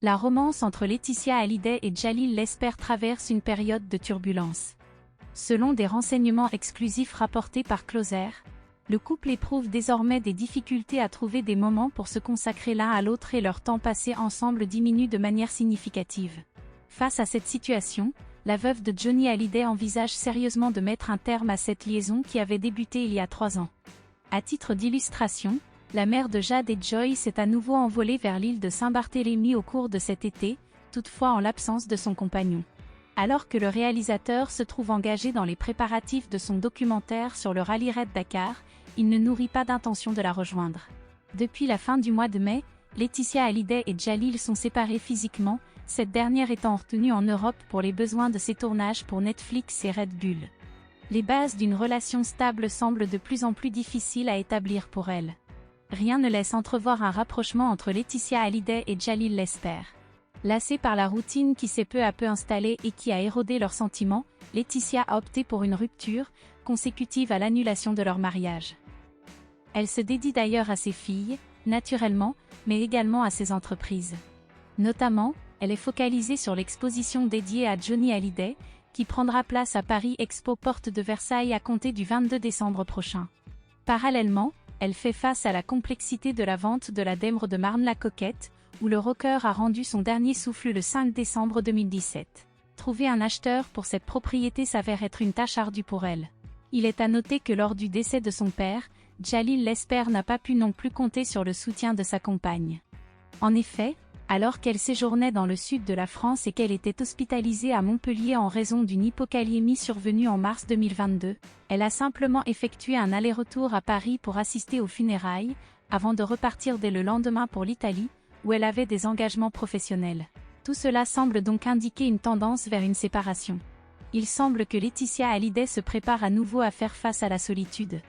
La romance entre Laetitia Hallyday et Djalil Lesper traverse une période de turbulence. Selon des renseignements exclusifs rapportés par Closer, le couple éprouve désormais des difficultés à trouver des moments pour se consacrer l'un à l'autre et leur temps passé ensemble diminue de manière significative. Face à cette situation, la veuve de Johnny Hallyday envisage sérieusement de mettre un terme à cette liaison qui avait débuté il y a 3 ans. À titre d'illustration, la mère de Jade et Joy s'est à nouveau envolée vers l'île de Saint-Barthélemy au cours de cet été, toutefois en l'absence de son compagnon. Alors que le réalisateur se trouve engagé dans les préparatifs de son documentaire sur le Rallye Raid Dakar, il ne nourrit pas d'intention de la rejoindre. Depuis la fin du mois de mai, Laetitia Hallyday et Djalil sont séparés physiquement, cette dernière étant retenue en Europe pour les besoins de ses tournages pour Netflix et Red Bull. Les bases d'une relation stable semblent de plus en plus difficiles à établir pour elle. Rien ne laisse entrevoir un rapprochement entre Laetitia Hallyday et Djalil Lesper. Lassée par la routine qui s'est peu à peu installée et qui a érodé leurs sentiments, Laetitia a opté pour une rupture, consécutive à l'annulation de leur mariage. Elle se dédie d'ailleurs à ses filles, naturellement, mais également à ses entreprises. Notamment, elle est focalisée sur l'exposition dédiée à Johnny Hallyday, qui prendra place à Paris Expo Porte de Versailles à compter du 22 décembre prochain. Parallèlement, elle fait face à la complexité de la vente de la Dèmre de Marne-la-Coquette, où le rocker a rendu son dernier souffle le 5 décembre 2017. Trouver un acheteur pour cette propriété s'avère être une tâche ardue pour elle. Il est à noter que lors du décès de son père, Djalil Lesper n'a pas pu non plus compter sur le soutien de sa compagne. En effet, alors qu'elle séjournait dans le sud de la France et qu'elle était hospitalisée à Montpellier en raison d'une hypokaliémie survenue en mars 2022, elle a simplement effectué un aller-retour à Paris pour assister aux funérailles, avant de repartir dès le lendemain pour l'Italie, où elle avait des engagements professionnels. Tout cela semble donc indiquer une tendance vers une séparation. Il semble que Laetitia Hallyday se prépare à nouveau à faire face à la solitude.